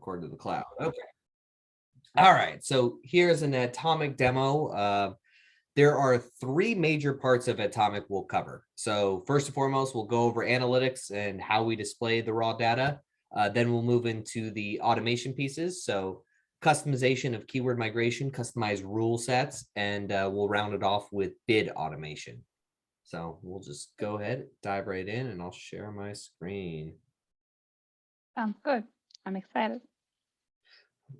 according to the cloud. Okay. All right. So here's an Atomic demo. There are three major parts of Atomic we'll cover. So first and foremost, we'll go over analytics and how we display the raw data. Then we'll move into the automation pieces. So customization of keyword migration, customize rule sets, and we'll round it off with bid automation. So we'll just go ahead, dive right in, and I'll share my screen. Sounds good. I'm excited.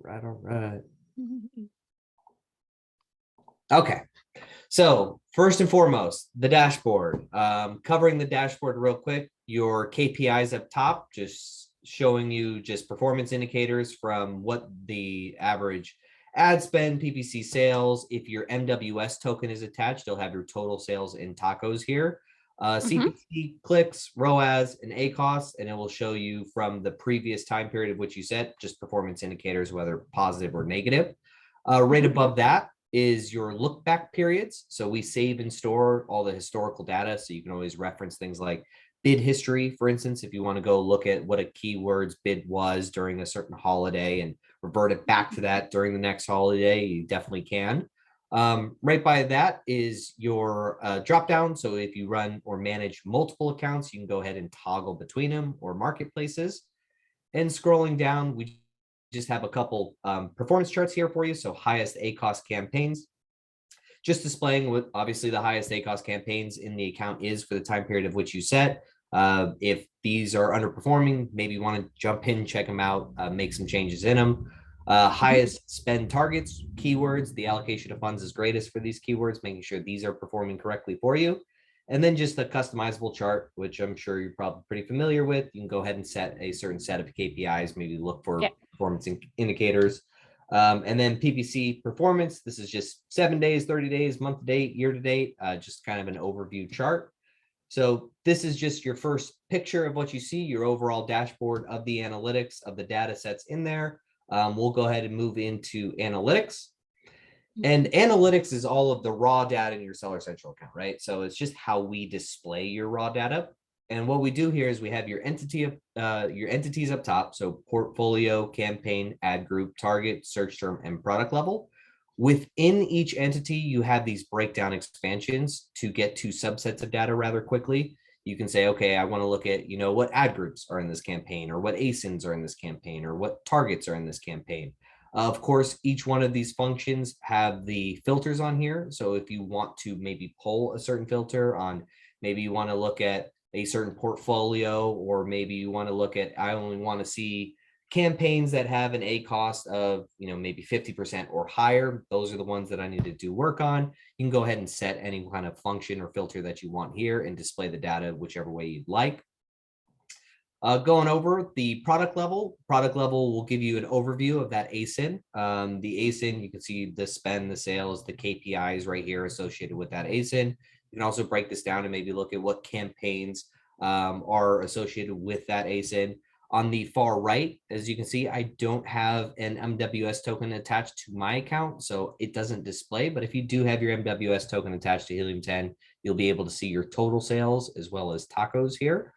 All right. Okay. So first and foremost, the dashboard. Covering the dashboard real quick, your KPIs up top, just showing you just performance indicators from what the average ad spend, PPC sales. If your MWS token is attached, you'll have your total sales in tacos here. CPC, clicks, ROAS, and ACOS, and it will show you from the previous time period of which you set, just performance indicators, whether positive or negative. Right above that is your look back periods. So we save and store all the historical data. So you can always reference things like bid history, for instance, if you want to go look at what a keyword's bid was during a certain holiday and revert it back to that during the next holiday, you definitely can. Right by that is your drop down. So if you run or manage multiple accounts, you can go ahead and toggle between them or marketplaces. And scrolling down, we just have a couple performance charts here for you. So highest ACOS campaigns, just displaying what obviously the highest ACOS campaigns in the account is for the time period of which you set. If these are underperforming, maybe you want to jump in, check them out, make some changes in them. Highest spend targets, keywords, the allocation of funds is greatest for these keywords, making sure these are performing correctly for you. And then just a customizable chart, which I'm sure you're probably pretty familiar with. You can go ahead and set a certain set of KPIs, maybe look for performance indicators. And then PPC performance, this is just 7 days, 30 days, month to date, year to date, just kind of an overview chart. So this is just your first picture of what you see, your overall dashboard of the analytics of the data sets in there. We'll go ahead and move into analytics. And analytics is all of the raw data in your Seller Central account, right? So it's just how we display your raw data. And what we do here is we have your entities up top. So portfolio, campaign, ad group, target, search term, and product level. Within each entity, you have these breakdown expansions to get to subsets of data rather quickly. You can say, okay, I want to look at, what ad groups are in this campaign, or what ASINs are in this campaign, or what targets are in this campaign. Of course, each one of these functions have the filters on here. So if you want to maybe pull a certain filter on, maybe you want to look at a certain portfolio, or maybe you want to look at, I only want to see campaigns that have an ACOS of, maybe 50% or higher. Those are the ones that I need to do work on. You can go ahead and set any kind of function or filter that you want here and display the data whichever way you'd like. Going over the product level will give you an overview of that ASIN. The ASIN, you can see the spend, the sales, the KPIs right here associated with that ASIN. You can also break this down and maybe look at what campaigns are associated with that ASIN. On the far right, as you can see, I don't have an MWS token attached to my account, so it doesn't display. But if you do have your MWS token attached to Helium 10, you'll be able to see your total sales as well as tacos here.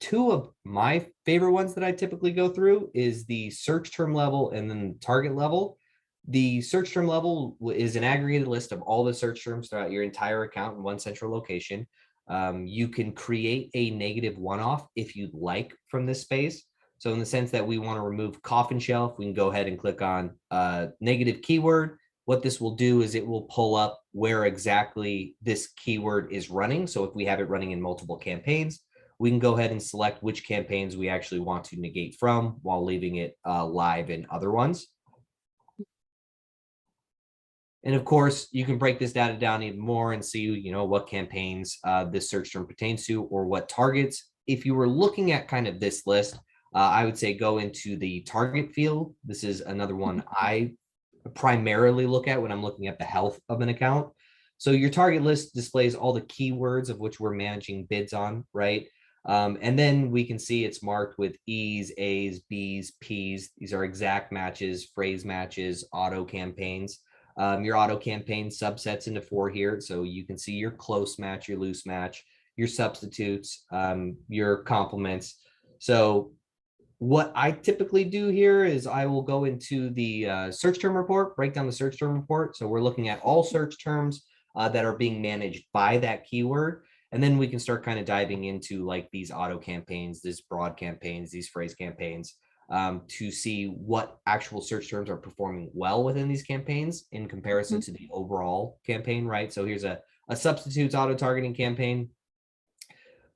Two of my favorite ones that I typically go through is the search term level and then the target level. The search term level is an aggregated list of all the search terms throughout your entire account in one central location. You can create a negative one-off if you'd like from this space. So in the sense that we want to remove coffin shelf, we can go ahead and click on negative keyword. What this will do is it will pull up where exactly this keyword is running. So if we have it running in multiple campaigns, we can go ahead and select which campaigns we actually want to negate from while leaving it live in other ones. And of course, you can break this data down even more and see, what campaigns this search term pertains to or what targets. If you were looking at kind of this list, I would say go into the target field. This is another one I primarily look at when I'm looking at the health of an account. So your target list displays all the keywords of which we're managing bids on, right? And then we can see it's marked with E's, A's, B's, P's. These are exact matches, phrase matches, auto campaigns. Your auto campaign subsets into 4 here. So you can see your close match, your loose match, your substitutes, your complements. So What I typically do here is I will go into the search term report, break down the search term report. So we're looking at all search terms that are being managed by that keyword. And then we can start kind of diving into like these auto campaigns, these broad campaigns, these phrase campaigns, to see what actual search terms are performing well within these campaigns in comparison to the overall campaign, right? So here's a substitutes auto targeting campaign.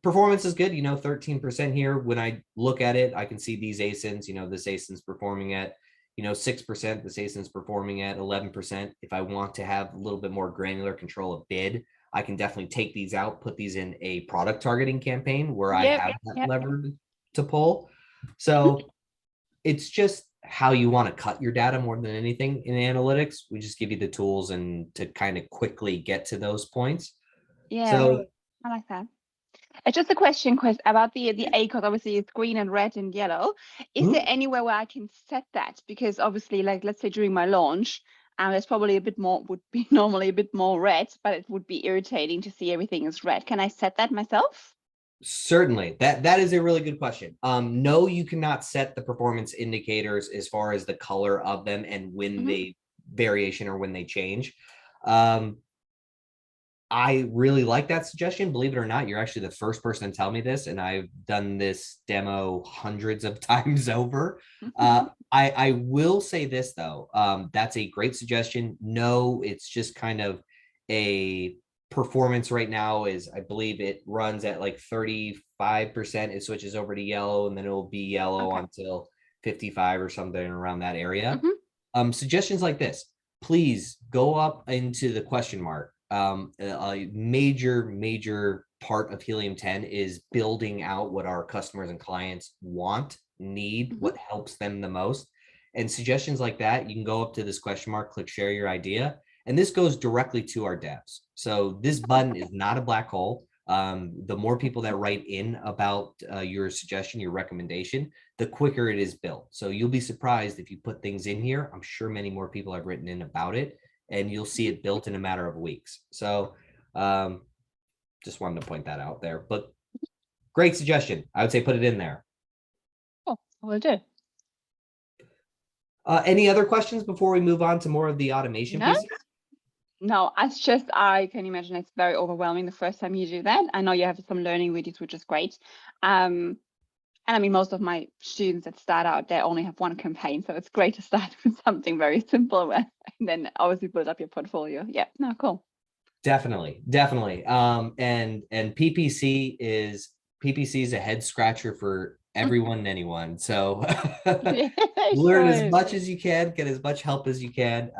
Performance is good, 13% here. When I look at it, I can see these ASINs, this ASIN's performing at, 6%, this ASIN's performing at 11%. If I want to have a little bit more granular control of bid, I can definitely take these out, put these in a product targeting campaign where I have that lever to pull. So it's just how you want to cut your data more than anything in analytics. We just give you the tools and to kind of quickly get to those points. Yeah, So I like that. It's just a question about the ACOS. Obviously, it's green and red and yellow. Is there anywhere where I can set that? Because obviously, like let's say during my launch, there's probably a bit more, would be normally a bit more red, but it would be irritating to see everything is red. Can I set that myself? certainly, that is a really good question. No, you cannot set the performance indicators as far as the color of them and when they variation or when they change. I really like that suggestion. Believe it or not, you're actually the first person to tell me this, and I've done this demo hundreds of times over. I will say this though, that's a great suggestion. No, it's just kind of a performance right now is, I believe it runs at like 35%. It switches over to yellow, and then it will be yellow until 55 or something around that area. Suggestions like this, please go up into the question mark. A major part of Helium 10 is building out what our customers and clients want, need, what helps them the most. And suggestions like that, you can go up to this question mark, click share your idea, and this goes directly to our devs. So this button is not a black hole. The more people that write in about your suggestion, your recommendation, the quicker it is built. So you'll be surprised if you put things in here. I'm sure many more people have written in about it, and you'll see it built in a matter of weeks. So just wanted to point that out there, but great suggestion. I would say put it in there. Oh, will do. Any other questions before we move on to more of the automation pieces? No, it's just, I can imagine it's very overwhelming the first time you do that. I know you have some learning videos, which is great. And I mean, most of my students that start out, they only have one campaign. So it's great to start with something very simple and then obviously build up your portfolio. Yeah, no, cool. Definitely. And PPC is a head scratcher for everyone and anyone. So learn as much as you can, get as much help as you can.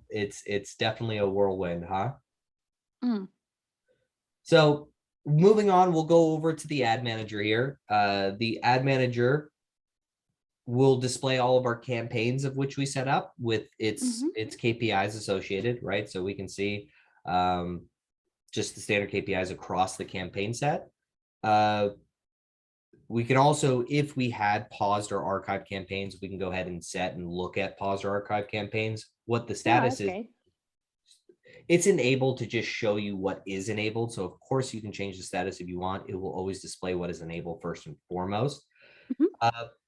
It's definitely a whirlwind, huh? So moving on, we'll go over to the ad manager here. The ad manager will display all of our campaigns of which we set up with its KPIs associated, right? So we can see just the standard KPIs across the campaign set. We can also, if we had paused or archived campaigns, we can go ahead and set and look at paused or archived campaigns, what the status is. It's enabled to just show you what is enabled. So of course you can change the status if you want. It will always display what is enabled first and foremost.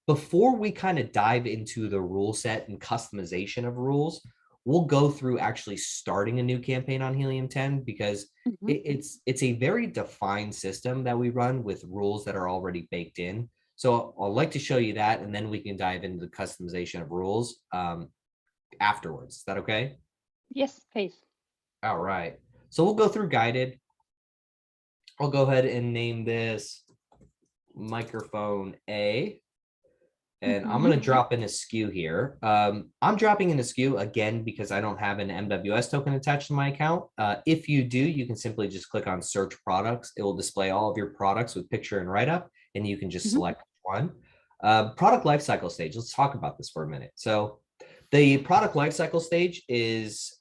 Before we kind of dive into the rule set and customization of rules, we'll go through actually starting a new campaign on Helium 10 because it's a very defined system that we run with rules that are already baked in. So I'd like to show you that, and then we can dive into the customization of rules afterwards. Is that okay? Yes, please. All right. So we'll go through guided. I'll go ahead and name this microphone A. And I'm going to drop in a SKU here. I'm dropping in a SKU again because I don't have an MWS token attached to my account. If you do, you can simply just click on search products. It will display all of your products with picture and write-up, and you can just select one. Product lifecycle stage. Let's talk about this for a minute. So the product lifecycle stage is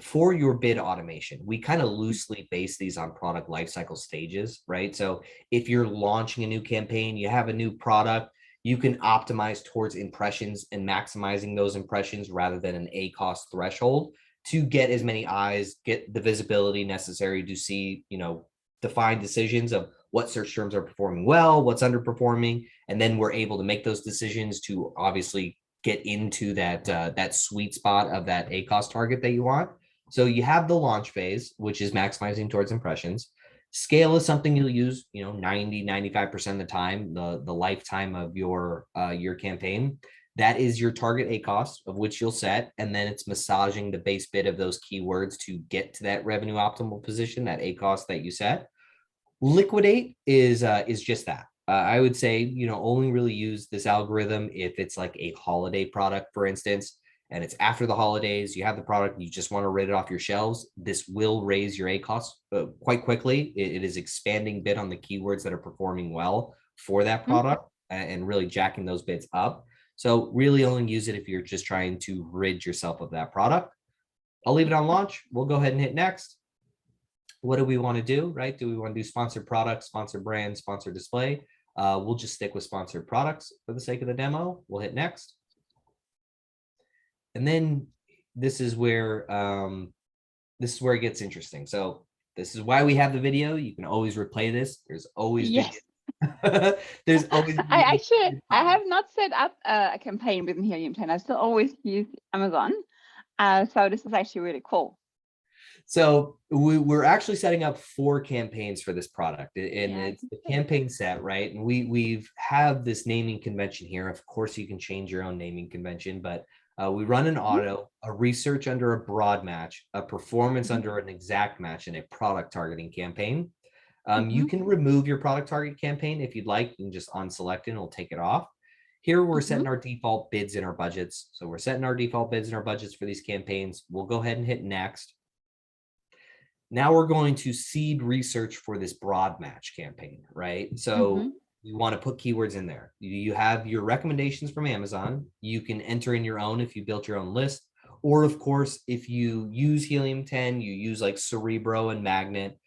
for your bid automation. We kind of loosely base these on product lifecycle stages, right? So if you're launching a new campaign, you have a new product, you can optimize towards impressions and maximizing those impressions rather than an ACOS threshold to get as many eyes, get the visibility necessary to see, define decisions of what search terms are performing well, what's underperforming, and then we're able to make those decisions to obviously get into that sweet spot of that ACoS target that you want. So you have the launch phase, which is maximizing towards impressions. Scale is something you'll use, 90-95% of the time, the lifetime of your campaign. That is your target ACoS of which you'll set, and then it's massaging the base bid of those keywords to get to that revenue optimal position, that ACoS that you set. Liquidate is just that. I would say, only really use this algorithm if it's like a holiday product, for instance, and it's after the holidays, you have the product, and you just want to rid it off your shelves. This will raise your ACoS quite quickly. It is expanding bid on the keywords that are performing well for that product and really jacking those bids up. So really only use it if you're just trying to rid yourself of that product. I'll leave it on launch. We'll go ahead and hit next. What do we want to do, right? Do we want to do sponsored products, sponsored brands, sponsored display? We'll just stick with sponsored products for the sake of the demo. We'll hit next. And then this is where it gets interesting. So this is why we have the video. You can always replay this. There's always there's always I have not set up a campaign within Helium10. I still always use Amazon. So this is actually really cool. So we're actually setting up 4 campaigns for this product, and it's the campaign set, right? And we've have this naming convention here. Of course, you can change your own naming convention, but we run an auto, a research under a broad match, a performance under an exact match, and a product targeting campaign. You can remove your product target campaign if you'd like. You can just unselect it and it'll take it off. Here we're setting our default bids in our budgets. So we're setting our default bids in our budgets for these campaigns. We'll go ahead and hit next. Now we're going to seed research for this broad match campaign, right? So you want to put keywords in there. You have your recommendations from Amazon. You can enter in your own if you built your own list. Or of course, if you use Helium10, you use like Cerebro and Magnet,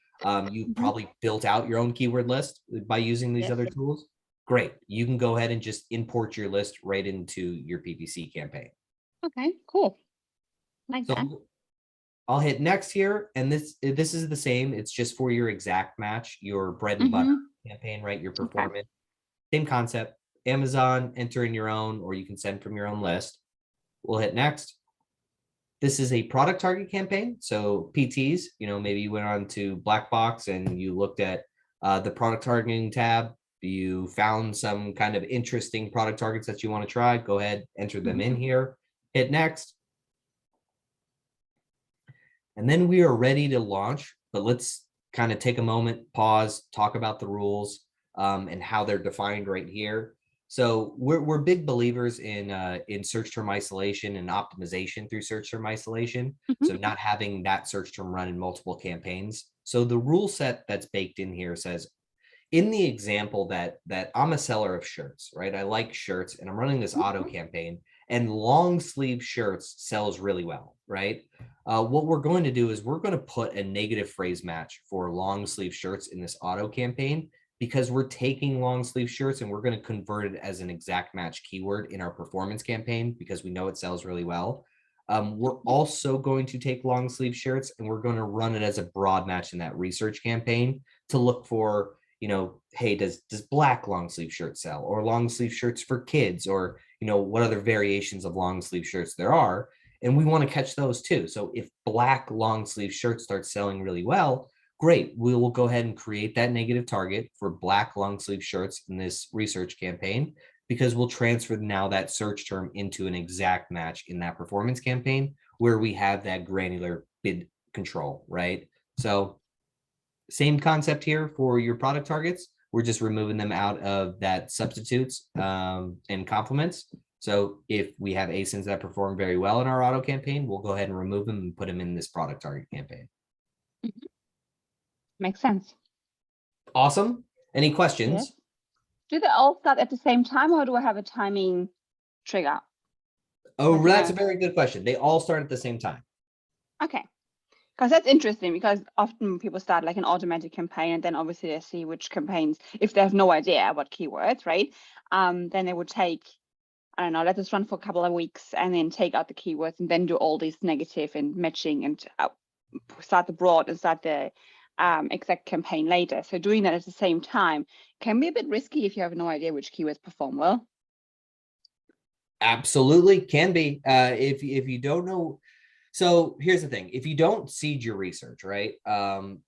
you probably built out your own keyword list by using these other tools. Great. You can go ahead and just import your list right into your PPC campaign. Okay, cool. Like that. I'll hit next here, and this is the same. It's just for your exact match, your bread and butter campaign, right? Your performance, same concept. Amazon, enter in your own, or you can send from your own list. We'll hit next. This is a product target campaign. So PTs, maybe you went on to Black Box and you looked at the product targeting tab. You found some kind of interesting product targets that you want to try. Go ahead, enter them in here. Hit next. And then we are ready to launch, but let's kind of take a moment, pause, talk about the rules and how they're defined right here. So we're big believers in search term isolation and optimization through search term isolation. So not having that search term run in multiple campaigns. So the rule set that's baked in here says, in the example that I'm a seller of shirts, right? I like shirts and I'm running this auto campaign, and long sleeve shirts sells really well, right? What we're going to do is we're going to put a negative phrase match for long sleeve shirts in this auto campaign, because we're taking long sleeve shirts and we're going to convert it as an exact match keyword in our performance campaign because we know it sells really well. We're also going to take long sleeve shirts and we're going to run it as a broad match in that research campaign to look for, hey, does black long sleeve shirts sell, or long sleeve shirts for kids, or, what other variations of long sleeve shirts there are. And we want to catch those too. So if black long sleeve shirts start selling really well, great. We will go ahead and create that negative target for black long sleeve shirts in this research campaign, because we'll transfer now that search term into an exact match in that performance campaign where we have that granular bid control, right? So same concept here for your product targets. We're just removing them out of that substitutes and complements. So if we have ASINs that perform very well in our auto campaign, we'll go ahead and remove them and put them in this product target campaign. Makes sense. Awesome. Any questions? Yes. Do they all start at the same time, or do I have a timing trigger? Oh, that's a very good question. They all start at the same time. Okay. Because that's interesting, because often people start like an automatic campaign, and then obviously they see which campaigns, if they have no idea what keywords, right? Then they would take, I don't know, let us run for a couple of weeks and then take out the keywords and then do all these negative and matching and start the broad and start the exact campaign later. So doing that at the same time can be a bit risky if you have no idea which keywords perform well. Absolutely can be. If you don't know. So here's the thing. If you don't seed your research, right?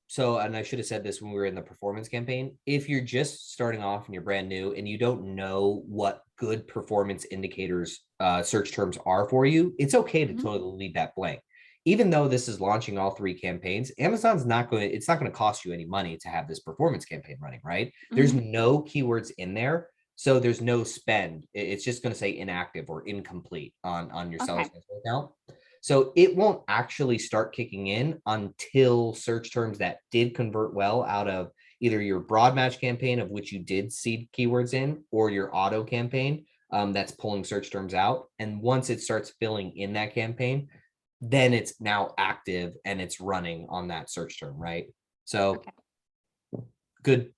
So, and I should have said this when we were in the performance campaign, if you're just starting off and you're brand new and you don't know what good performance indicators, search terms are for you, it's okay to totally leave that blank. Even though this is launching all 3 campaigns, Amazon's not going to, it's not going to cost you any money to have this performance campaign running, right? There's no keywords in there. So there's no spend. It's just going to say inactive or incomplete on your seller's account. So it won't actually start kicking in until search terms that did convert well out of either your broad match campaign, of which you did seed keywords in, or your auto campaign that's pulling search terms out. And once it starts filling in that campaign, then it's now active and it's running on that search term, right? So good.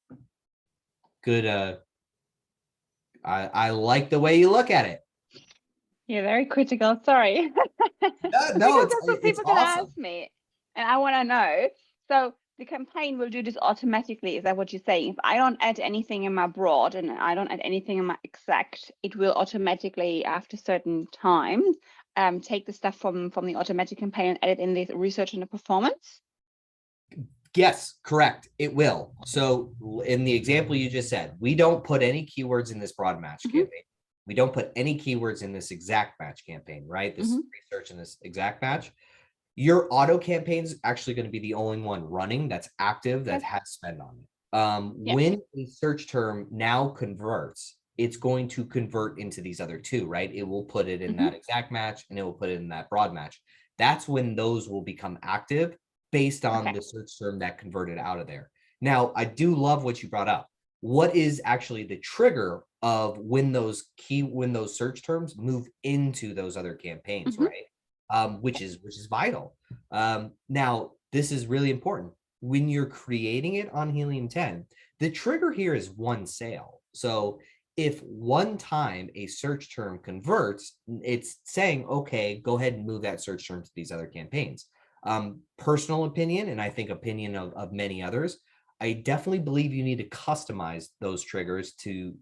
I like the way you look at it. You're very critical. Sorry. No, Because that's what it's people can awesome. ask me, and I want to know. So the campaign will do this automatically. Is that what you're saying? If I don't add anything in my broad and I don't add anything in my exact, it will automatically, after certain times, take the stuff from the automatic campaign and add it in the research and the performance. Yes, correct. It will. So in the example you just said, we don't put any keywords in this broad match campaign. We don't put any keywords in this exact match campaign, right? This research in this exact match. Your auto campaign is actually going to be the only one running that's active, that has spend on it. When a search term now converts, it's going to convert into these other 2, right? It will put it in that exact match and it will put it in that broad match. That's when those will become active based on the search term that converted out of there. Now, I do love what you brought up. What is actually the trigger of when those search terms move into those other campaigns, right? Which is vital. Now, this is really important. When you're creating it on Helium 10, the trigger here is one sale. So if one time a search term converts, it's saying, okay, go ahead and move that search term to these other campaigns. Personal opinion, and I think opinion of many others, I definitely believe you need to customize those triggers to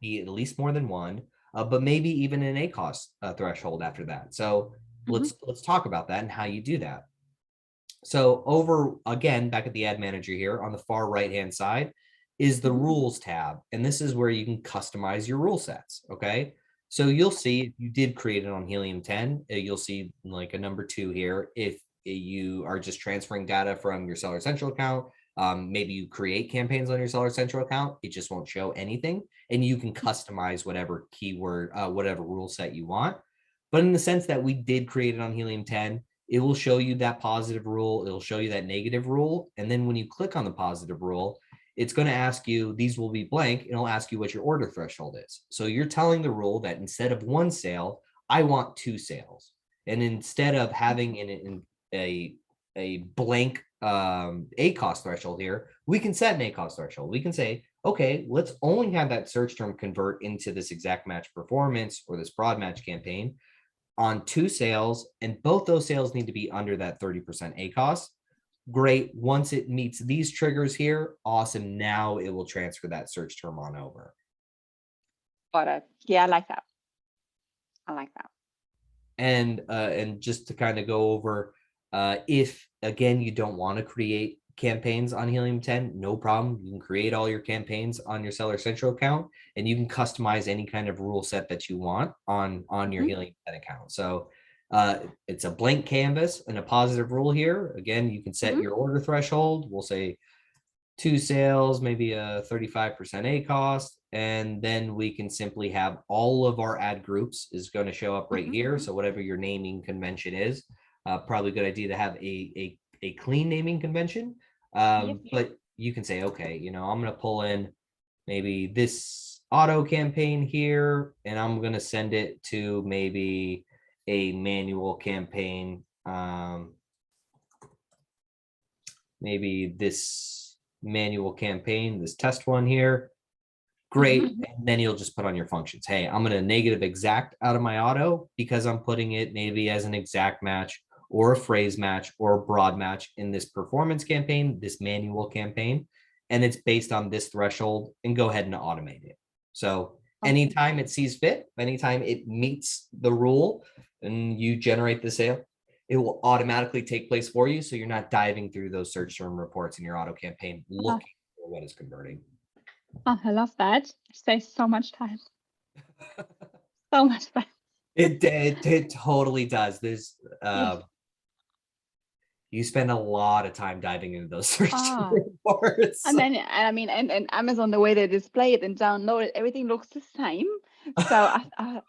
be at least more than one, but maybe even an ACoS threshold after that. So let's talk about that and how you do that. So over again, back at the ad manager here on the far right hand side is the rules tab, and this is where you can customize your rule sets. Okay. So you'll see if you did create it on Helium 10, you'll see like a number 2 here. If you are just transferring data from your Seller Central account, maybe you create campaigns on your Seller Central account, it just won't show anything, and you can customize whatever keyword, whatever rule set you want. But in the sense that we did create it on Helium 10, it will show you that positive rule, it'll show you that negative rule, and then when you click on the positive rule, it's going to ask you, these will be blank. It'll ask you what your order threshold is. So you're telling the rule that instead of 1 sale, I want 2 sales. And instead of having a blank ACoS threshold here, we can set an ACoS threshold. We can say, okay, let's only have that search term convert into this exact match performance or this broad match campaign on 2 sales. And both those sales need to be under that 30% ACoS. Great. Once it meets these triggers here, awesome. Now it will transfer that search term on over. Got it. Yeah, I like that. I like that. And just to kind of go over, if again you don't want to create campaigns on Helium 10, no problem. You can create all your campaigns on your Seller Central account, and you can customize any kind of rule set that you want on your Helium 10 account. So it's a blank canvas and a positive rule here. Again, you can set your order threshold. We'll say 2 sales, maybe a 35% ACoS, and then we can simply have all of our ad groups is going to show up right here. So whatever your naming convention is, probably a good idea to have a clean naming convention. But you can say, okay, you know, I'm going to pull in maybe this auto campaign here, and I'm going to send it to maybe a manual campaign. Maybe this manual campaign, this test one here. Great. And then you'll just put on your functions. Hey, I'm going to negative exact out of my auto because I'm putting it maybe as an exact match or a phrase match or a broad match in this performance campaign, this manual campaign, and it's based on this threshold, and go ahead and automate it. So anytime it sees fit, anytime it meets the rule and you generate the sale, it will automatically take place for you. So you're not diving through those search term reports in your auto campaign looking for what is converting. Oh, I love that. It saves so much time. So much time. It totally does. There's Yes. you spend a lot of time diving into those search Ah. reports. And then, I mean, and Amazon, the way they display it and download it, everything looks the same. So,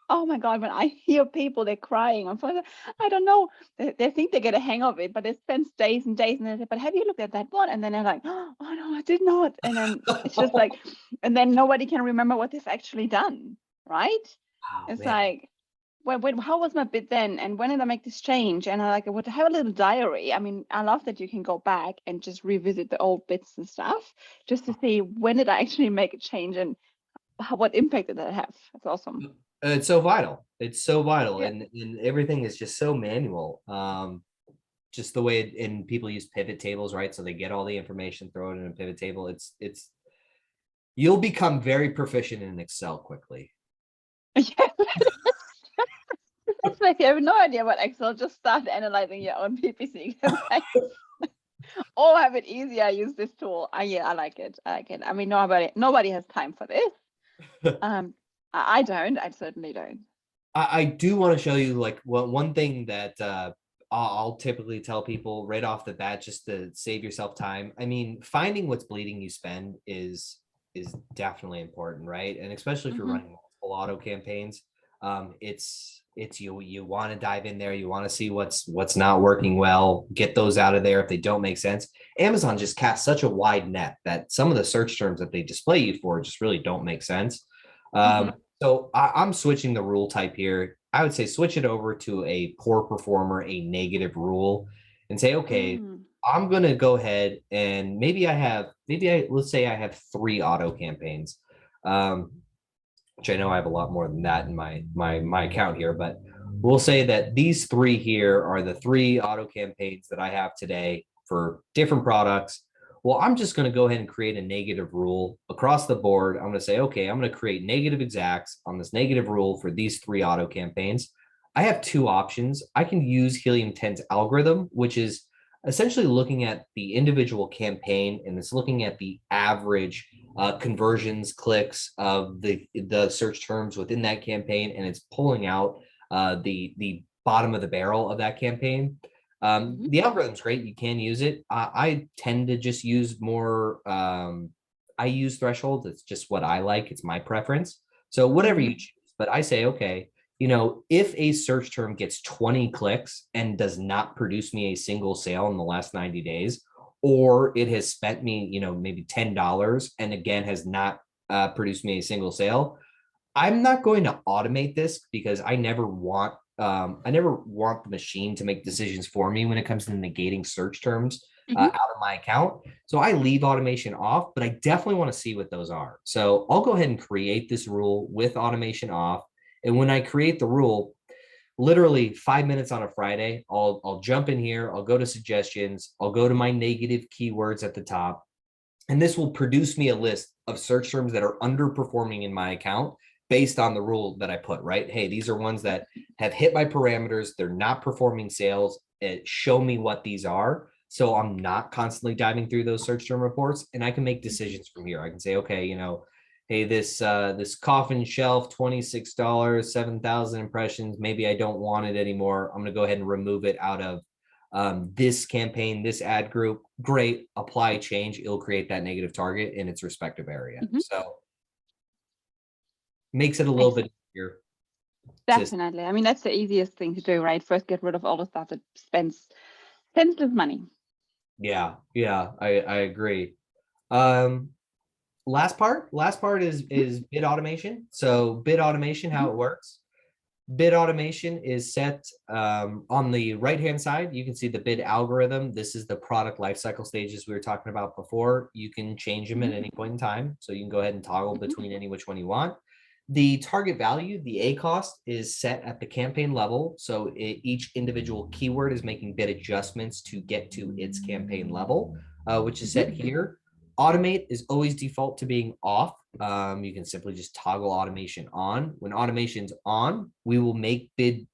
oh my God, when I hear people, they're crying on phone, I don't know, they think they get a hang of it, but they spend days and days and they say, but have you looked at that one? And then they're like, oh no, I did not. And then it's just like, and then nobody can remember what they've actually done, right? Oh, It's man. like, when how was my bid then, and when did I make this change? And I would have a little diary. I mean, I love that you can go back and just revisit the old bits and stuff just to see when did I actually make a change and what impact did that have. That's awesome. It's so vital. It's so vital, Yeah. and everything is just so manual. Just the way and people use pivot tables, right? So they get all the information, throw it in a pivot table. It's you'll become very proficient in Excel quickly. Yeah. That's like you have no idea what Excel. Just start analyzing your own PPC campaign. Or have it easier. Use this tool. Yeah, I like it. I like it. I mean, nobody has time for this. I don't. I certainly don't. I do want to show you like one thing that I'll typically tell people right off the bat, just to save yourself time. I mean, finding what's bleeding you spend is definitely important, right? And especially if you're running multiple auto campaigns, it's you want to dive in there, you want to see what's not working well, get those out of there if they don't make sense. Amazon just casts such a wide net that some of the search terms that they display you for just really don't make sense. So I'm switching the rule type here. I would say switch it over to a poor performer, a negative rule, and say, okay, I'm going to go ahead and let's say I have 3 auto campaigns, which I know I have a lot more than that in my account here, but we'll say that these 3 here are the 3 auto campaigns that I have today for different products. Well, I'm just going to go ahead and create a negative rule across the board. I'm going to say, okay, I'm going to create negative exacts on this negative rule for these 3 auto campaigns. I have 2 options. I can use Helium10's algorithm, which is essentially looking at the individual campaign, and it's looking at the average conversions, clicks of the search terms within that campaign, and it's pulling out the bottom of the barrel of that campaign. The algorithm's great. You can use it. I tend to just use more. I use thresholds. It's just what I like. It's my preference. So whatever you choose. But I say, okay, if a search term gets 20 clicks and does not produce me a single sale in the last 90 days, or it has spent me, maybe $10 and again has not produced me a single sale, I'm not going to automate this because I never want the machine to make decisions for me when it comes to negating search terms out of my account. So I leave automation off, but I definitely want to see what those are. So I'll go ahead and create this rule with automation off. And when I create the rule, literally 5 minutes on a Friday, I'll jump in here, I'll go to suggestions, I'll go to my negative keywords at the top, and this will produce me a list of search terms that are underperforming in my account based on the rule that I put, right? Hey, these are ones that have hit my parameters. They're not performing sales. Show me what these are. So I'm not constantly diving through those search term reports, and I can make decisions from here. I can say, okay, hey, this coffin shelf, $26, 7,000 impressions. Maybe I don't want it anymore. I'm going to go ahead and remove it out of this campaign, this ad group. Great, apply change. It'll create that negative target in its respective area. So makes it a little bit easier. Definitely. I mean, that's the easiest thing to do, right? First, get rid of all the stuff that spends senseless money. Yeah, I agree. Last part is bid automation. So bid automation, how it works. Bid automation is set on the right-hand side. You can see the bid algorithm. This is the product lifecycle stages we were talking about before. You can change them at any point in time. So you can go ahead and toggle between any which one you want. The target value, the A cost, is set at the campaign level. So each individual keyword is making bid adjustments to get to its campaign level, which is set here. Automate is always default to being off. You can simply just toggle automation on. When automation's on, we will make bid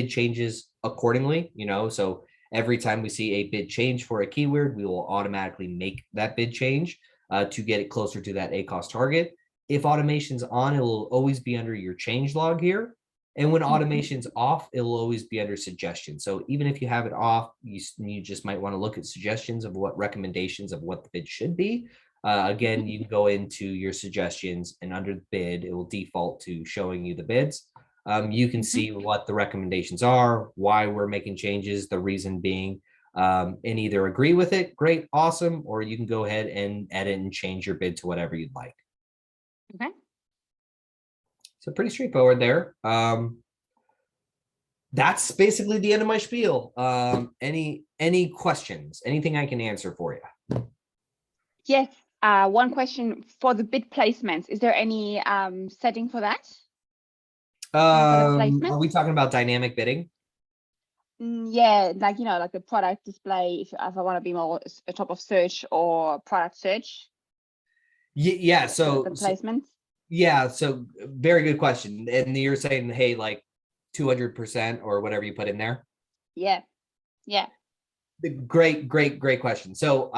changes accordingly. So every time we see a bid change for a keyword, we will automatically make that bid change to get it closer to that A cost target. If automation's on, it will always be under your change log here. And when automation's off, it will always be under suggestions. So even if you have it off, you just might want to look at suggestions of what recommendations of what the bid should be. Again, you can go into your suggestions, and under the bid, it will default to showing you the bids. You can see what the recommendations are, why we're making changes, the reason being, and either agree with it, great, awesome, or you can go ahead and edit and change your bid to whatever you'd like. Okay. So pretty straightforward there. That's basically the end of my spiel. Any questions? Anything I can answer for you? Yes. One question for the bid placements. Is there any setting for that? Are we talking about dynamic bidding? Yeah, like like the product display. If I want to be more top of search or product search. Yeah. So the placements. Yeah, so very good question. And you're saying, hey, like 200% or whatever you put in there? Yeah. Great question. So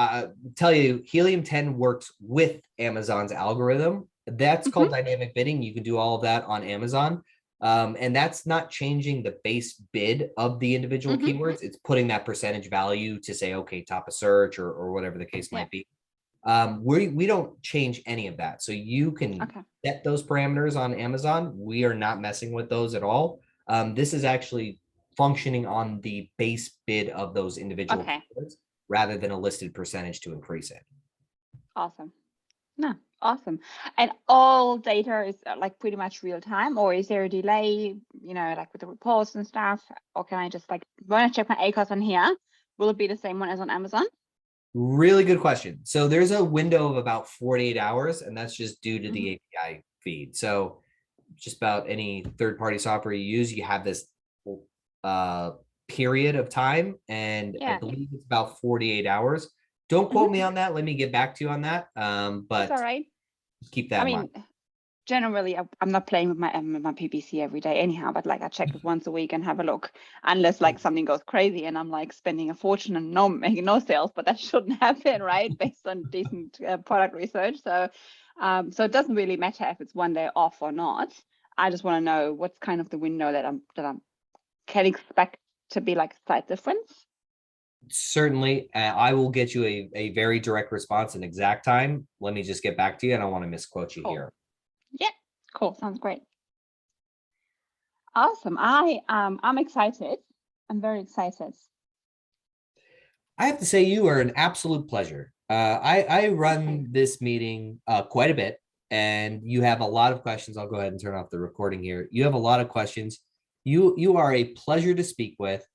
tell you, Helium10 works with Amazon's algorithm. That's called dynamic bidding. You can do all of that on Amazon. And that's not changing the base bid of the individual keywords. It's putting that percentage value to say, okay, top of search or whatever the case might be. We don't change any of that. So you can set those parameters on Amazon. We are not messing with those at all. This is actually functioning on the base bid of those individual keywords rather than a listed percentage to increase it. Awesome. No, awesome. And all data is like pretty much real time, or is there a delay, like with the reports and stuff? Or can I just when I check my ACOS on here, will it be the same one as on Amazon? Really good question. So there's a window of about 48 hours, and that's just due to the API feed. So just about any third-party software you use, you have this period of time, and I believe it's about 48 hours. Don't quote me on that. Let me get back to you on that. But that's all right. Keep that in mind. Generally, I'm not playing with my PPC every day anyhow, but I check it once a week and have a look, unless something goes crazy and I'm spending a fortune and making no sales, but that shouldn't happen, right? Based on decent product research. So it doesn't really matter if it's one day off or not. I just want to know what's kind of the window that I can expect to be a slight difference. Certainly, I will get you a very direct response in exact time. Let me just get back to you. I don't want to misquote you here. Yeah, cool. Sounds great. Awesome. I'm excited. I'm very excited. I have to say, you are an absolute pleasure. I run this meeting quite a bit, and you have a lot of questions. I'll go ahead and turn off the recording here. You have a lot of questions. You are a pleasure to speak with.